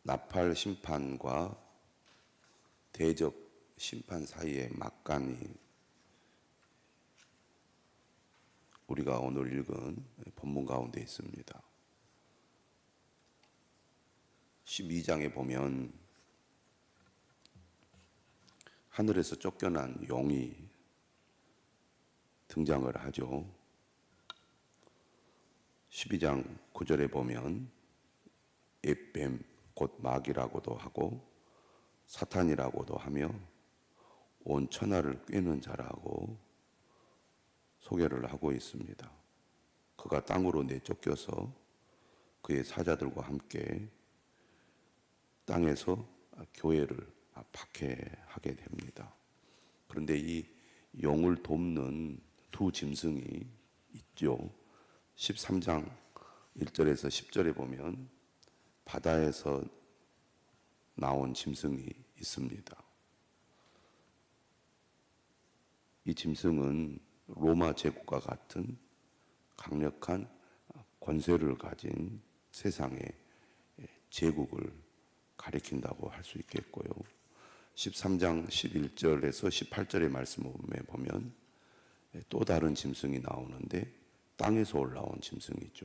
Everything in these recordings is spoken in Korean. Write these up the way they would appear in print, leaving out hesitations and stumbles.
나팔 심판과 대적 심판 사이의 막간이 우리가 오늘 읽은 본문 가운데 있습니다. 12장에 보면 하늘에서 쫓겨난 용이 등장을 하죠. 12장 9절에 보면 옛뱀 곧 마귀라고도 하고 사탄이라고도 하며 온 천하를 꿰는 자라고 소개를 하고 있습니다. 그가 땅으로 내쫓겨서 그의 사자들과 함께 땅에서 교회를 박해하게 됩니다. 그런데 이 용을 돕는 두 짐승이 있죠. 13장 1절에서 10절에 보면 바다에서 나온 짐승이 있습니다. 이 짐승은 로마 제국과 같은 강력한 권세를 가진 세상의 제국을 가리킨다고 할 수 있겠고요. 13장 11절에서 18절의 말씀에 보면 또 다른 짐승이 나오는데 땅에서 올라온 짐승이죠.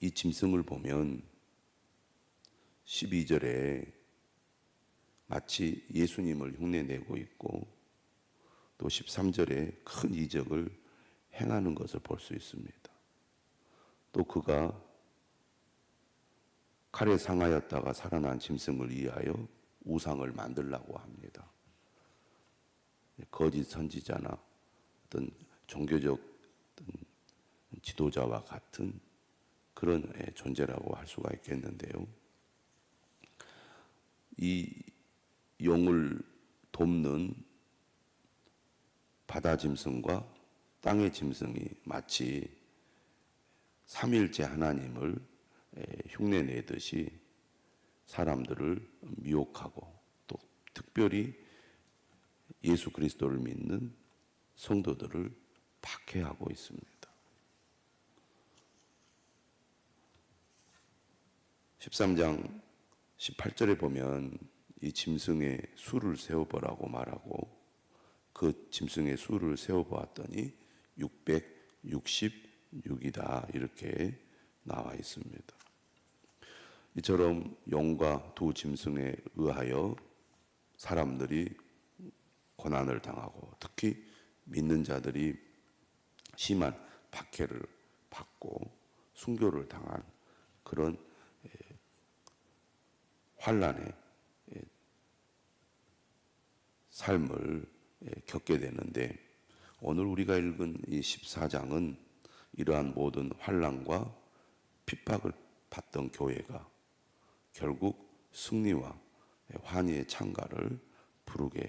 이 짐승을 보면 12절에 마치 예수님을 흉내내고 있고 또 13절에 큰 이적을 행하는 것을 볼 수 있습니다. 또 그가 칼에 상하였다가 살아난 짐승을 위하여 우상을 만들라고 합니다. 거짓 선지자나 어떤 종교적 어떤 지도자와 같은 그런 존재라고 할 수가 있겠는데요. 이 용을 돕는 바다 짐승과 땅의 짐승이 마치 삼일째 하나님을 흉내내듯이 사람들을 미혹하고 또 특별히 예수 그리스도를 믿는 성도들을 박해하고 있습니다. 13장 18절에 보면 이 짐승의 수를 세어보라고 말하고 그 짐승의 수를 세어보았더니 666이다 이렇게 나와 있습니다. 이처럼 용과 두 짐승에 의하여 사람들이 고난을 당하고 특히 믿는 자들이 심한 박해를 받고 순교를 당한 그런 환난의 삶을 겪게 되는데 오늘 우리가 읽은 이 14장은 이러한 모든 환난과 핍박을 받던 교회가 결국 승리와 환희의 창가를 부르게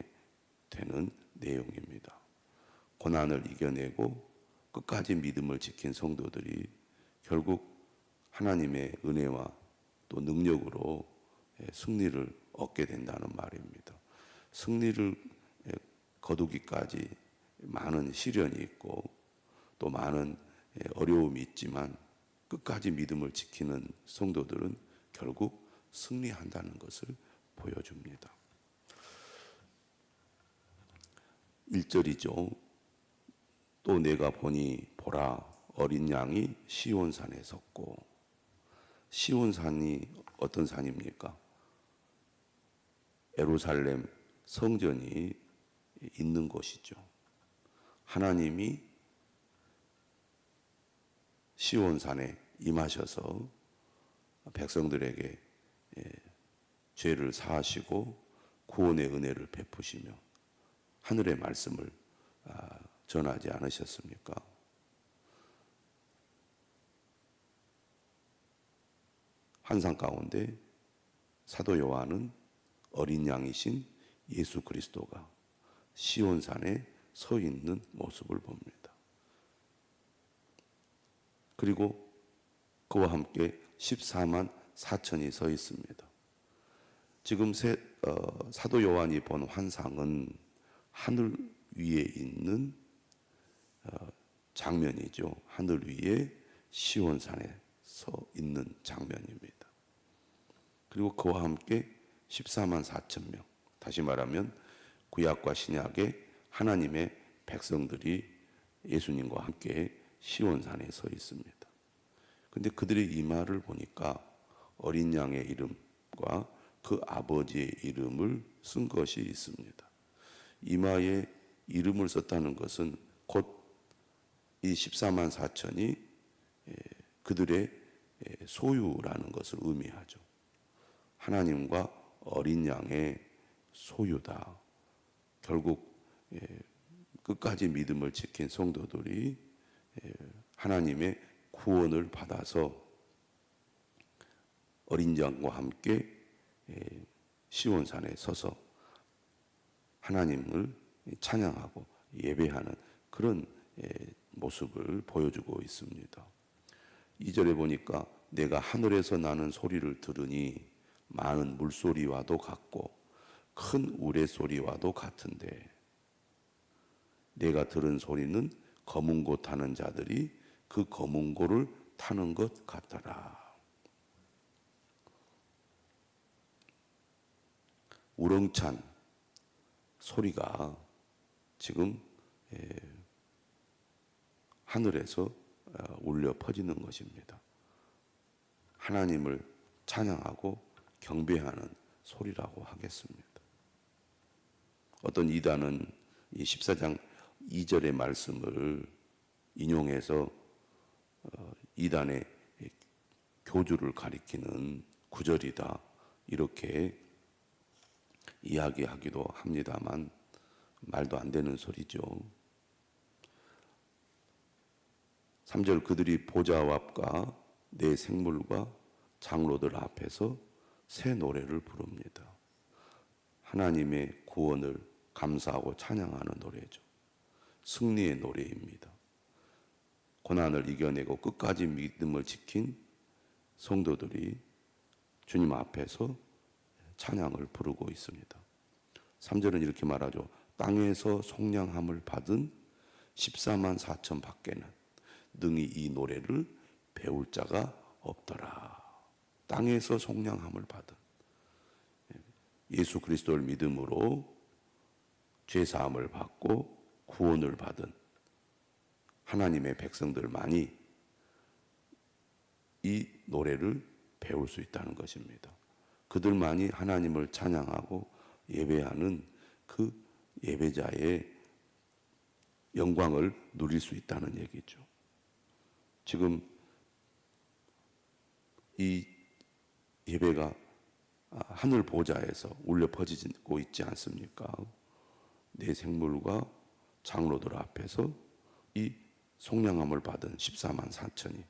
되는 내용입니다. 고난을 이겨내고 끝까지 믿음을 지킨 성도들이 결국 하나님의 은혜와 또 능력으로 승리를 얻게 된다는 말입니다. 승리를 거두기까지 많은 시련이 있고 또 많은 어려움이 있지만 끝까지 믿음을 지키는 성도들은 결국 승리한다는 것을 보여줍니다. 1절이죠. 또 내가 보니 보라 어린 양이 시온산에 섰고 시온산이 어떤 산입니까? 예루살렘 성전이 있는 곳이죠. 하나님이 시온산에 임하셔서 백성들에게 죄를 사하시고 구원의 은혜를 베푸시며 하늘의 말씀을 전하지 않으셨습니까? 환상 가운데 사도 요한은 어린 양이신 예수 그리스도가 시온산에 서 있는 모습을 봅니다. 그리고 그와 함께 14만 4천이 서 있습니다. 지금 사도 요한이 본 환상은 하늘 위에 있는 장면이죠. 하늘 위에 시온산에 서 있는 장면입니다. 그리고 그와 함께 14만 4천 명. 다시 말하면 구약과 신약의 하나님의 백성들이 예수님과 함께 시온산에 서 있습니다. 근데 그들의 이마를 보니까 어린 양의 이름과 그 아버지의 이름을 쓴 것이 있습니다. 이마에 이름을 썼다는 것은 곧 이 14만 4천이 그들의 소유라는 것을 의미하죠. 하나님과 어린 양의 소유다. 결국 끝까지 믿음을 지킨 성도들이 하나님의 구원을 받아서 어린 양과 함께 시온산에 서서 하나님을 찬양하고 예배하는 그런 모습을 보여주고 있습니다. 2절에 보니까 내가 하늘에서 나는 소리를 들으니 많은 물소리와도 같고 큰 우레소리와도 같은데 내가 들은 소리는 검은 고 타는 자들이 그 검은 고를 타는 것 같더라. 우렁찬 소리가 지금 하늘에서 울려 퍼지는 것입니다. 하나님을 찬양하고 경배하는 소리라고 하겠습니다. 어떤 이단은 이 14장 2절의 말씀을 인용해서 이단의 교주를 가리키는 구절이다 이렇게 이야기하기도 합니다만 말도 안 되는 소리죠. 3절 그들이 보좌 앞과 내 생물과 장로들 앞에서 새 노래를 부릅니다. 하나님의 구원을 감사하고 찬양하는 노래죠. 승리의 노래입니다. 고난을 이겨내고 끝까지 믿음을 지킨 성도들이 주님 앞에서 찬양을 부르고 있습니다. 3절은 이렇게 말하죠. 땅에서 속량함을 받은 14만 4천 밖에는 능히 이 노래를 배울 자가 없더라. 땅에서 속량함을 받은 예수 그리스도를 믿음으로 죄사함을 받고 구원을 받은 하나님의 백성들만이 이 노래를 배울 수 있다는 것입니다. 그들만이 하나님을 찬양하고 예배하는 그 예배자의 영광을 누릴 수 있다는 얘기죠. 지금 이 예배가 하늘 보좌에서 울려 퍼지고 있지 않습니까? 내 생물과 장로들 앞에서 이 속량함을 받은 14만 4천이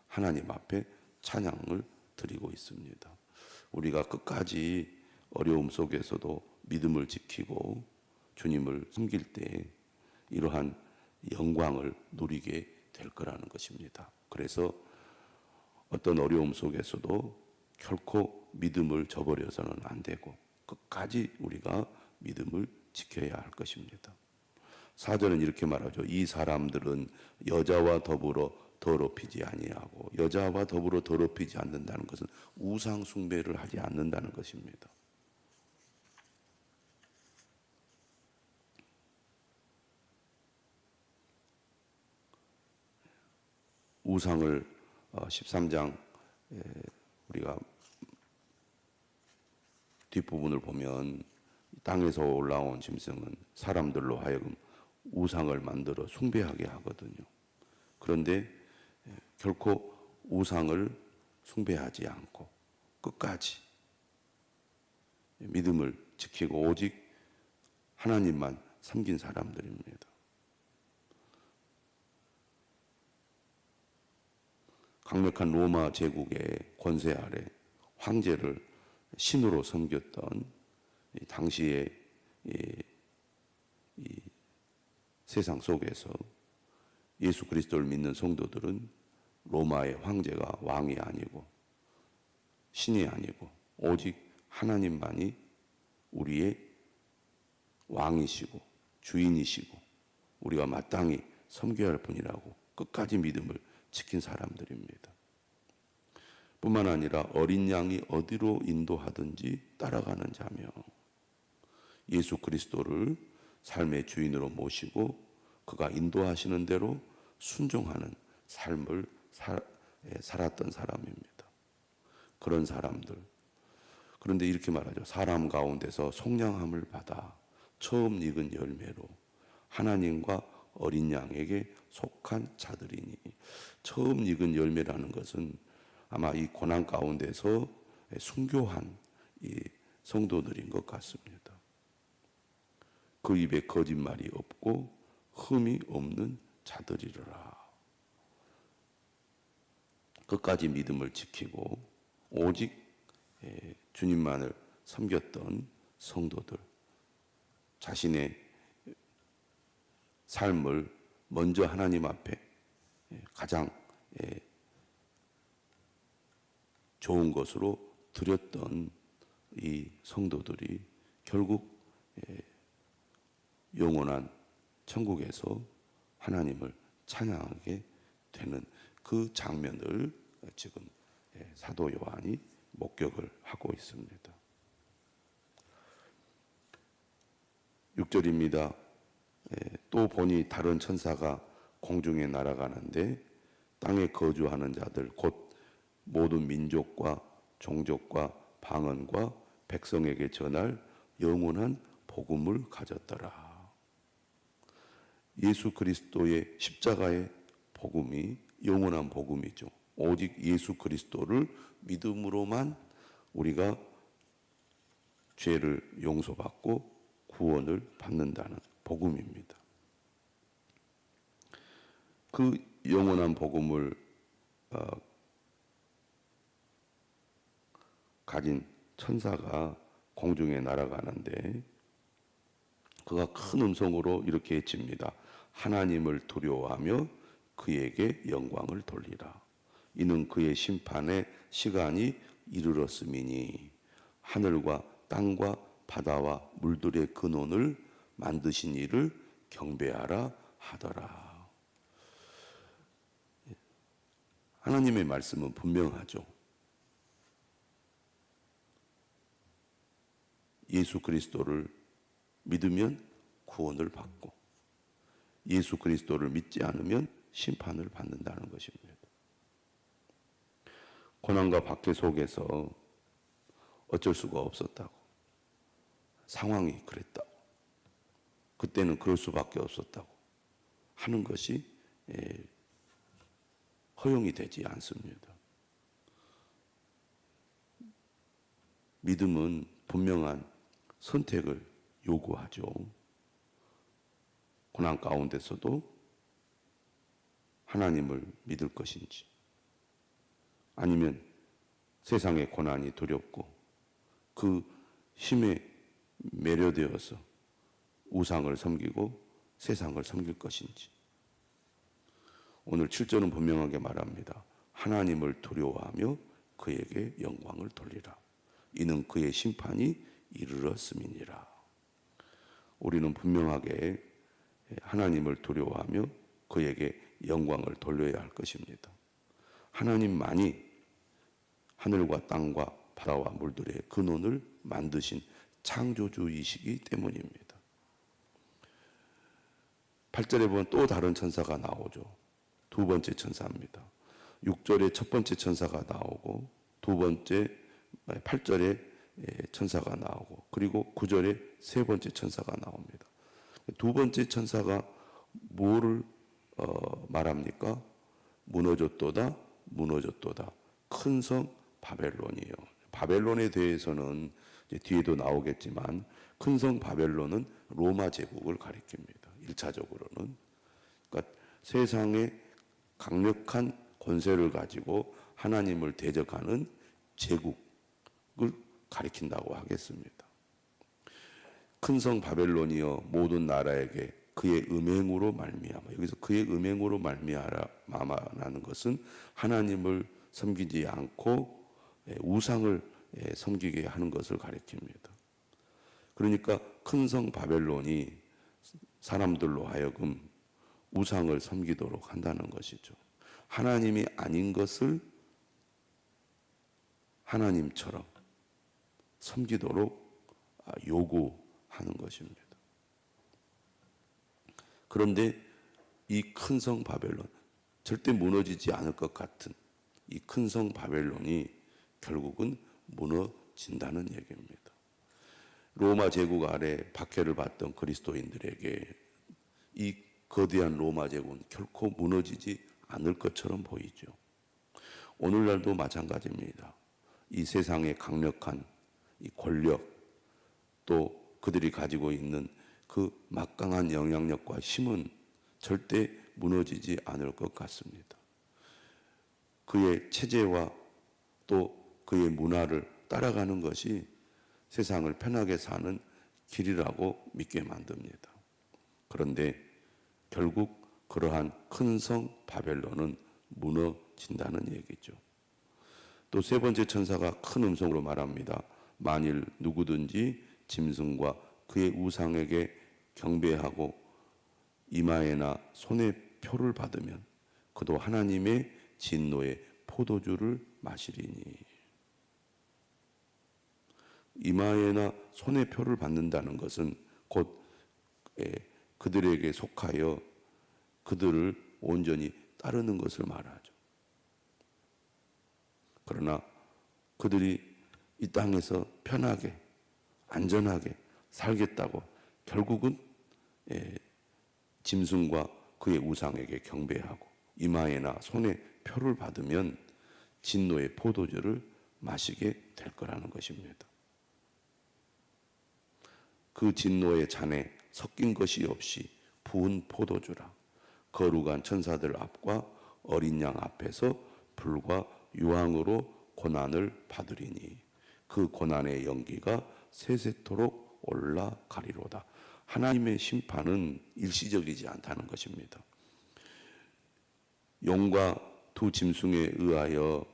하나님 앞에 찬양을 드리고 있습니다. 우리가 끝까지 어려움 속에서도 믿음을 지키고 주님을 섬길 때 이러한 영광을 누리게 될 거라는 것입니다. 그래서 어떤 어려움 속에서도 결코 믿음을 저버려서는 안 되고 끝까지 우리가 믿음을 지켜야 할 것입니다. 4절은 이렇게 말하죠. 이 사람들은 여자와 더불어 더럽히지 아니하고 여자와 더불어 더럽히지 않는다는 것은 우상 숭배를 하지 않는다는 것입니다. 우상을 13장 우리가 뒷부분을 보면 땅에서 올라온 짐승은 사람들로 하여금 우상을 만들어 숭배하게 하거든요. 그런데 결코 우상을 숭배하지 않고 끝까지 믿음을 지키고 오직 하나님만 섬긴 사람들입니다. 강력한 로마 제국의 권세 아래 황제를 신으로 섬겼던 당시의 이 세상 속에서 예수 그리스도를 믿는 성도들은 로마의 황제가 왕이 아니고 신이 아니고 오직 하나님만이 우리의 왕이시고 주인이시고 우리가 마땅히 섬겨야 할 분이라고 끝까지 믿음을 지킨 사람들입니다. 뿐만 아니라 어린 양이 어디로 인도하든지 따라가는 자며 예수 그리스도를 삶의 주인으로 모시고 그가 인도하시는 대로 순종하는 삶을 살았던 사람입니다. 그런 사람들. 그런데 이렇게 말하죠. 사람 가운데서 속량함을 받아 처음 익은 열매로 하나님과 어린 양에게 속한 자들이니, 처음 익은 열매라는 것은 아마 이 고난 가운데서 순교한 이 성도들인 것 같습니다. 그 입에 거짓말이 없고 흠이 없는 자들이라. 끝까지 믿음을 지키고 오직 주님만을 섬겼던 성도들, 자신의 삶을 먼저 하나님 앞에 가장 좋은 것으로 드렸던 이 성도들이 결국 영원한 천국에서 하나님을 찬양하게 되는 그 장면을 지금 사도 요한이 목격을 하고 있습니다. 6절입니다. 또 보니 다른 천사가 공중에 날아가는데 땅에 거주하는 자들 곧 모든 민족과 종족과 방언과 백성에게 전할 영원한 복음을 가졌더라. 예수 그리스도의 십자가의 복음이 영원한 복음이죠. 오직 예수 그리스도를 믿음으로만 우리가 죄를 용서받고 구원을 받는다는 복음입니다. 그 영원한 복음을 가진 천사가 공중에 날아가는데 그가 큰 음성으로 이렇게 외칩니다. 하나님을 두려워하며 그에게 영광을 돌리라. 이는 그의 심판의 시간이 이르렀음이니 하늘과 땅과 바다와 물들의 근원을 만드신 이를 경배하라 하더라. 하나님의 말씀은 분명하죠. 예수 그리스도를 믿으면 구원을 받고 예수 그리스도를 믿지 않으면 심판을 받는다는 것입니다. 고난과 박해 속에서 어쩔 수가 없었다고, 상황이 그랬다고, 그때는 그럴 수밖에 없었다고 하는 것이 허용이 되지 않습니다. 믿음은 분명한 선택을 요구하죠. 고난 가운데서도 하나님을 믿을 것인지, 아니면 세상의 고난이 두렵고 그 힘에 매료되어서 우상을 섬기고 세상을 섬길 것인지. 오늘 7절은 분명하게 말합니다. 하나님을 두려워하며 그에게 영광을 돌리라. 이는 그의 심판이 이르렀음이니라. 우리는 분명하게 하나님을 두려워하며 그에게 영광을 돌려야 할 것입니다. 하나님만이 하늘과 땅과 바다와 물들의 근원을 만드신 창조주이시기 때문입니다. 8절에 보면 또 다른 천사가 나오죠. 두 번째 천사입니다. 6절에 첫 번째 천사가 나오고 8절에 천사가 나오고 그리고 9절에 세 번째 천사가 나옵니다. 두 번째 천사가 뭐를 말합니까? 무너졌도다, 무너졌도다. 큰 성 바벨론이요. 바벨론에 대해서는 이제 뒤에도 나오겠지만 큰 성 바벨론은 로마 제국을 가리킵니다. 1차적으로는. 그러니까 세상의 강력한 권세를 가지고 하나님을 대적하는 제국을 가리킨다고 하겠습니다. 큰 성 바벨론이여 모든 나라에게 그의 음행으로 말미암아, 여기서 그의 음행으로 말미암아라는 것은 하나님을 섬기지 않고 우상을 섬기게 하는 것을 가리킵니다. 그러니까 큰 성 바벨론이 사람들로 하여금 우상을 섬기도록 한다는 것이죠. 하나님이 아닌 것을 하나님처럼 섬기도록 요구하는 것입니다. 그런데 이 큰 성 바벨론, 절대 무너지지 않을 것 같은 이 큰 성 바벨론이 결국은 무너진다는 얘기입니다. 로마 제국 아래 박해를 받던 그리스도인들에게 이 거대한 로마 제국은 결코 무너지지 않을 것처럼 보이죠. 오늘날도 마찬가지입니다. 이 세상의 강력한 이 권력, 또 그들이 가지고 있는 그 막강한 영향력과 힘은 절대 무너지지 않을 것 같습니다. 그의 체제와 또 그의 문화를 따라가는 것이 세상을 편하게 사는 길이라고 믿게 만듭니다. 그런데 결국 그러한 큰 성 바벨론은 무너진다는 얘기죠. 또 세 번째 천사가 큰 음성으로 말합니다. 만일 누구든지 짐승과 그의 우상에게 경배하고 이마에나 손에 표를 받으면 그도 하나님의 진노의 포도주를 마시리니. 이마에나 손에 표를 받는다는 것은 곧 그들에게 속하여 그들을 온전히 따르는 것을 말하죠. 그러나 그들이 이 땅에서 편하게 안전하게 살겠다고 결국은 짐승과 그의 우상에게 경배하고 이마에나 손에 표를 받으면 진노의 포도주를 마시게 될 거라는 것입니다. 그 진노의 잔에 섞인 것이 없이 부은 포도주라. 거룩한 천사들 앞과 어린 양 앞에서 불과 유황으로 고난을 받으리니 그 고난의 연기가 세세토록 올라가리로다. 하나님의 심판은 일시적이지 않다는 것입니다. 용과 두 짐승에 의하여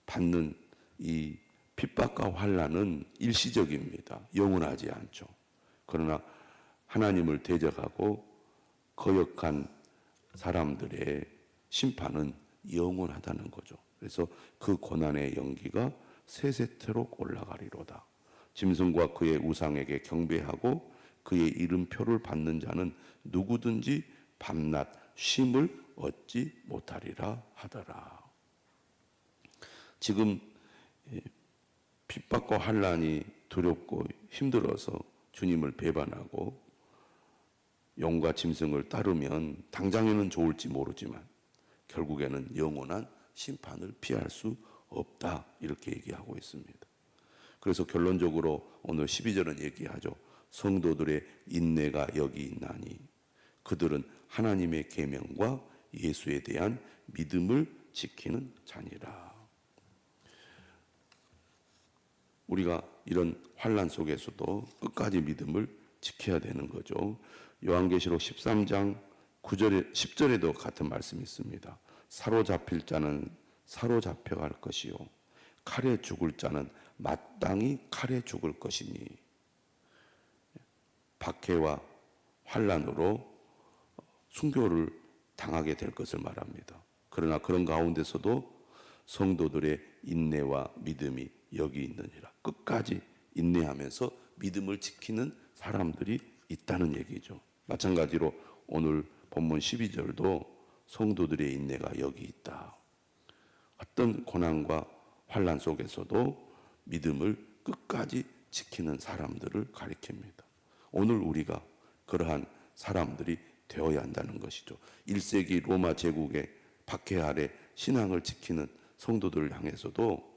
받는 이 핍박과 환난은 일시적입니다. 영원하지 않죠. 그러나 하나님을 대적하고 거역한 사람들의 심판은 영원하다는 거죠. 그래서 그 고난의 연기가 세세토록 올라가리로다. 짐승과 그의 우상에게 경배하고 그의 이름표를 받는 자는 누구든지 밤낮 쉼을 얻지 못하리라 하더라. 지금 핍박과 환난이 두렵고 힘들어서 주님을 배반하고 용과 짐승을 따르면 당장에는 좋을지 모르지만 결국에는 영원한 심판을 피할 수 없다, 이렇게 얘기하고 있습니다. 그래서 결론적으로 오늘 12절은 얘기하죠. 성도들의 인내가 여기 있나니 그들은 하나님의 계명과 예수에 대한 믿음을 지키는 자니라. 우리가 이런 환난 속에서도 끝까지 믿음을 지켜야 되는 거죠. 요한계시록 13장 9절에 10절에도 같은 말씀이 있습니다. 사로잡힐 자는 사로잡혀갈 것이요 칼에 죽을 자는 마땅히 칼에 죽을 것이니. 박해와 환난으로 순교를 당하게 될 것을 말합니다. 그러나 그런 가운데서도 성도들의 인내와 믿음이 여기 있느니라. 끝까지 인내하면서 믿음을 지키는 사람들이 있다는 얘기죠. 마찬가지로 오늘 본문 12절도 성도들의 인내가 여기 있다. 어떤 고난과 환난 속에서도 믿음을 끝까지 지키는 사람들을 가리킵니다. 오늘 우리가 그러한 사람들이 되어야 한다는 것이죠. 1세기 로마 제국의 박해 아래 신앙을 지키는 성도들을 향해서도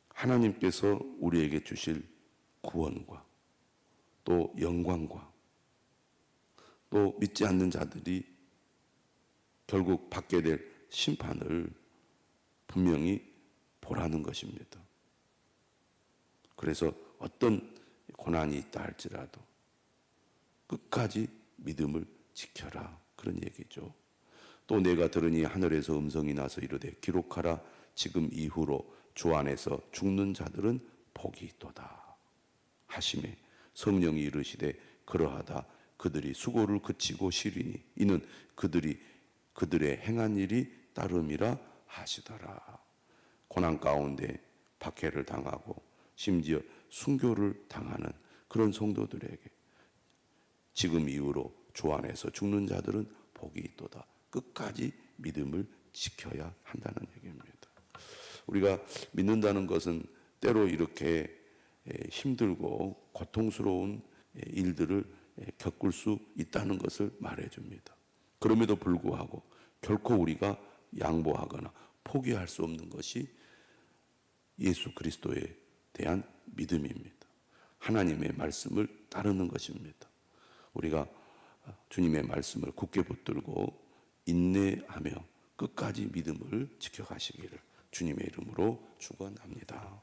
하나님께서 우리에게 주실 구원과 또 영광과 또 믿지 않는 자들이 결국 받게 될 심판을 분명히 보라는 것입니다. 그래서 어떤 고난이 있다 할지라도 끝까지 믿음을 지켜라, 그런 얘기죠. 또 내가 들으니 하늘에서 음성이 나서 이르되 기록하라. 지금 이후로 주 안에서 죽는 자들은 복이 있도다 하시매 성령이 이르시되 그러하다. 그들이 수고를 그치고 쉬리니 이는 그들이 그들의 행한 일이 따름이라 하시더라. 고난 가운데 박해를 당하고 심지어 순교를 당하는 그런 성도들에게 지금 이후로 주 안에서 죽는 자들은 복이 있도다. 끝까지 믿음을 지켜야 한다는 얘기입니다. 우리가 믿는다는 것은 때로 이렇게 힘들고 고통스러운 일들을 겪을 수 있다는 것을 말해줍니다. 그럼에도 불구하고 결코 우리가 양보하거나 포기할 수 없는 것이 예수 그리스도에 대한 믿음입니다. 하나님의 말씀을 따르는 것입니다. 우리가 주님의 말씀을 굳게 붙들고 인내하며 끝까지 믿음을 지켜가시기를 주님의 이름으로 축원합니다.